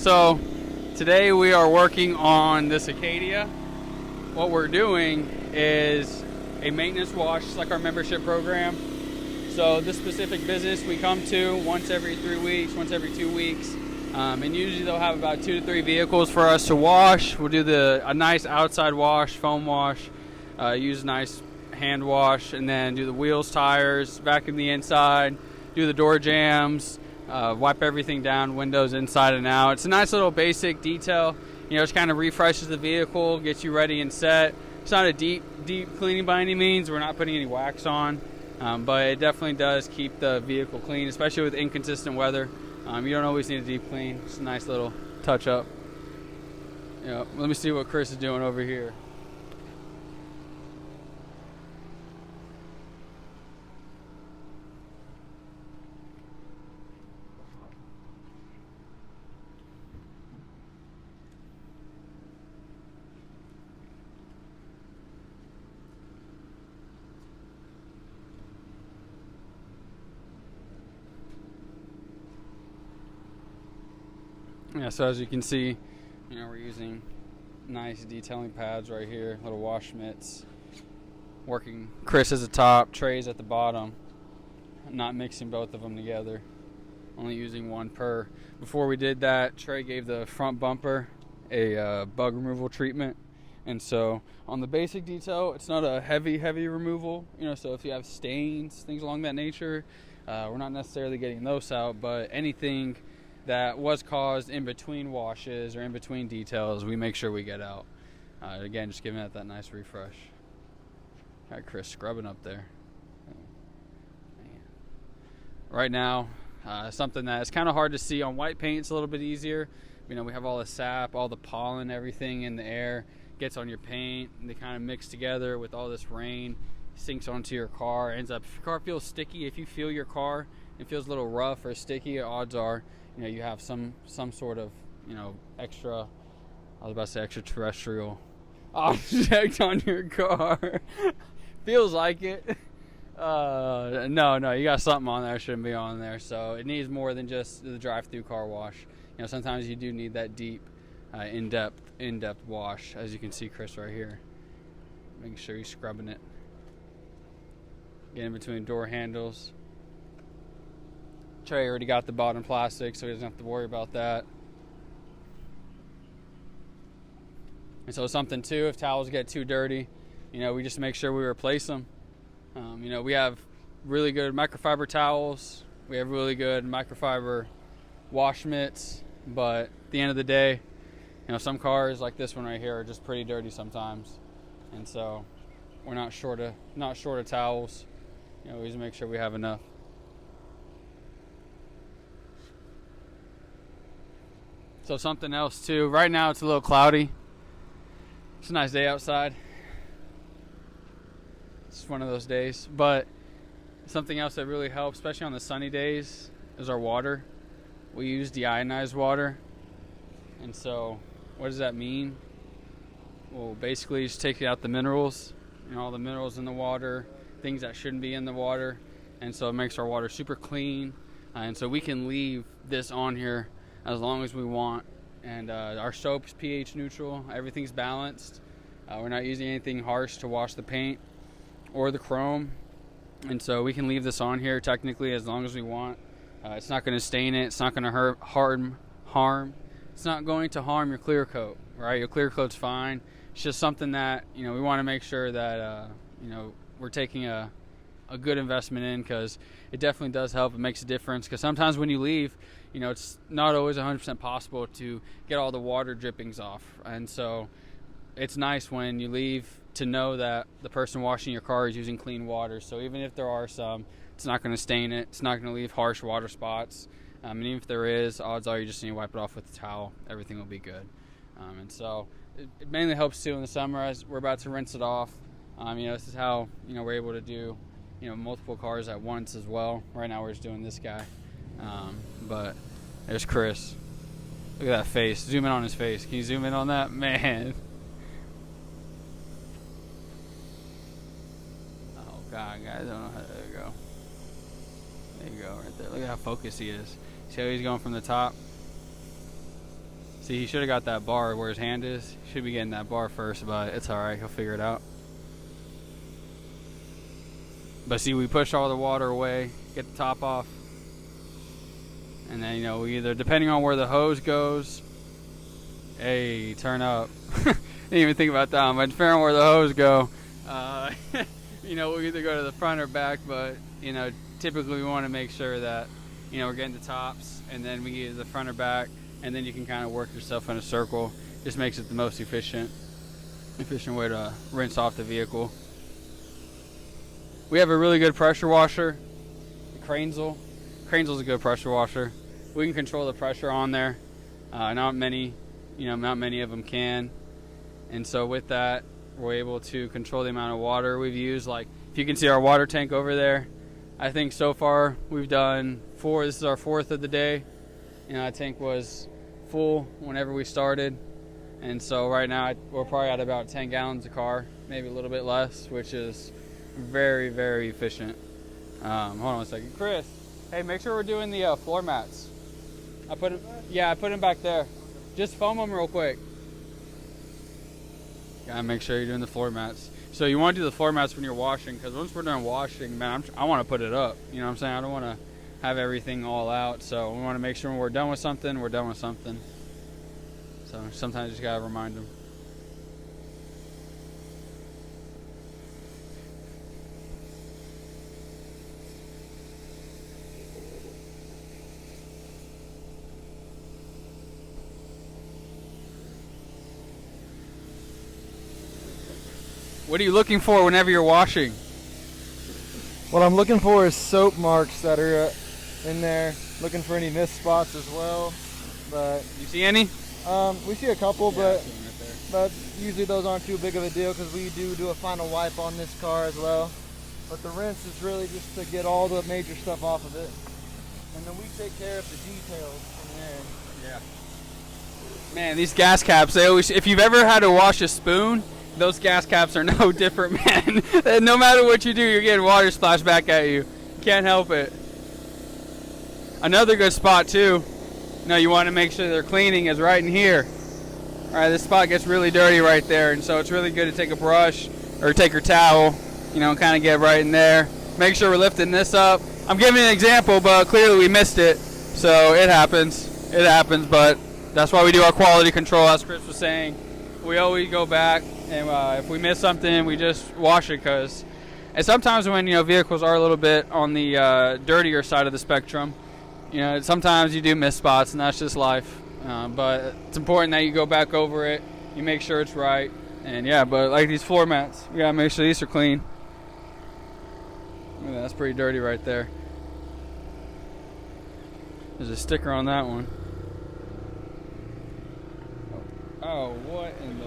So today we are working on this Acadia. What we're doing is a maintenance wash, just like our membership program. So this specific business we come to once every 3 weeks, once every 2 weeks. And usually they'll have about 2 to 3 vehicles for us to wash. We'll do a nice outside wash, foam wash, use nice hand wash, and then do the wheels, tires, vacuum the inside, do the door jambs, wipe everything down, windows inside and out. It's a nice little basic detail. Just kind of refreshes the vehicle, gets you ready and set. It's not a deep cleaning by any means. We're not putting any wax on, but it definitely does keep the vehicle clean, especially with inconsistent weather. You don't always need a deep clean. It's a nice little touch up. Let me see what Chris is doing over here. So as you can see, we're using nice detailing pads right here, little wash mitts. Working Chris at the top, Trey's at the bottom. Not mixing both of them together, only using one per. Before we did that, Trey gave the front bumper a bug removal treatment. And so on the basic detail, it's not a heavy removal. So if you have stains, things along that nature, we're not necessarily getting those out, but anything that was caused in between washes or in between details, we make sure we get out. Again, just giving it that nice refresh. Got Chris scrubbing up there. Right now, something that is kind of hard to see on white paint. It's a little bit easier. We have all the sap, all the pollen, everything in the air gets on your paint, and they kind of mix together with all this rain, sinks onto your car, ends up, if your car feels sticky, if you feel your car, it feels a little rough or sticky, odds are you have some sort of extra, I was about to say extraterrestrial object on your car. Feels like it. No, you got something on there shouldn't be on there. So it needs more than just the drive-through car wash. Sometimes you do need that deep, in-depth wash, as you can see Chris right here. Making sure he's scrubbing it. Get in between door handles. Trey already got the bottom plastic, so he doesn't have to worry about that. And so something too, if towels get too dirty, we just make sure we replace them. We have really good microfiber towels. We have really good microfiber wash mitts. But at the end of the day, some cars like this one right here are just pretty dirty sometimes. And so we're not short of towels. We always make sure we have enough. So something else too, right now it's a little cloudy. It's a nice day outside. It's one of those days. But something else that really helps, especially on the sunny days, is our water. We use deionized water. And so what does that mean? Well, basically just taking out the minerals, all the minerals in the water, things that shouldn't be in the water. And so it makes our water super clean. And so we can leave this on here as long as we want. And our soap's pH neutral. Everything's balanced. We're not using anything harsh to wash the paint or the chrome. And so we can leave this on here technically as long as we want. It's not going to stain it. It's not going to harm. It's not going to harm your clear coat, right? Your clear coat's fine. It's just something that, we want to make sure that, we're taking a good investment in, because it definitely does help. It makes a difference, because sometimes when you leave, it's not always 100% possible to get all the water drippings off. And so it's nice when you leave to know that the person washing your car is using clean water. So even if there are some, it's not going to stain it. It's not going to leave harsh water spots. And even if there is, odds are you just need to wipe it off with a towel. Everything will be good. And so it mainly helps too in the summer as we're about to rinse it off. This is how, we're able to do, multiple cars at once as well. Right now we're just doing this guy. But there's Chris. Look at that face. Zoom in on his face. Can you zoom in on that? Man. Oh, God, guys. I don't know how to go. There you go, right there. Look at how focused he is. See how he's going from the top? See, he should have got that bar where his hand is. He should be getting that bar first, but it's alright. He'll figure it out. But see, we push all the water away, get the top off. And then, we either, depending on where the hose goes, hey, turn up. Didn't even think about that one, but depending on where the hose go, we'll either go to the front or back, but, typically we want to make sure that, we're getting the tops, and then we get the front or back, and then you can kind of work yourself in a circle. Just makes it the most efficient way to rinse off the vehicle. We have a really good pressure washer, the Cranesel. Cranesel's a good pressure washer. We can control the pressure on there. Not many of them can. And so with that, we're able to control the amount of water we've used. Like, if you can see our water tank over there, I think so far we've done 4. This is our 4th of the day. That tank was full whenever we started. And so right now we're probably at about 10 gallons a car, maybe a little bit less, which is very, very efficient. Hold on a second. Chris, hey, make sure we're doing the floor mats. I put them back there. Just foam them real quick. Gotta make sure you're doing the floor mats. So you want to do the floor mats when you're washing, because once we're done washing, man, I want to put it up. You know what I'm saying? I don't want to have everything all out. So we want to make sure when we're done with something, we're done with something. So sometimes you just gotta remind them. What are you looking for whenever you're washing? What I'm looking for is soap marks that are in there. Looking for any missed spots as well. But you see any? We see a couple, but usually those aren't too big of a deal because we do a final wipe on this car as well. But the rinse is really just to get all the major stuff off of it. And then we take care of the details from there. Yeah. Man, these gas caps, if you've ever had to wash a spoon, those gas caps are no different, man. No matter what you do, you're getting water splashed back at you. Can't help it. Another good spot, too, you want to make sure they're cleaning is right in here. All right, this spot gets really dirty right there, and so it's really good to take a brush or take your towel, kind of get right in there. Make sure we're lifting this up. I'm giving an example, but clearly we missed it, so it happens. It happens, but that's why we do our quality control, as Chris was saying. We always go back, and if we miss something, we just wash it, and sometimes when, vehicles are a little bit on the dirtier side of the spectrum, sometimes you do miss spots, and that's just life. But it's important that you go back over it, you make sure it's right, and but like these floor mats, we gotta make sure these are clean. That's pretty dirty right there. There's a sticker on that one. Oh, what in the...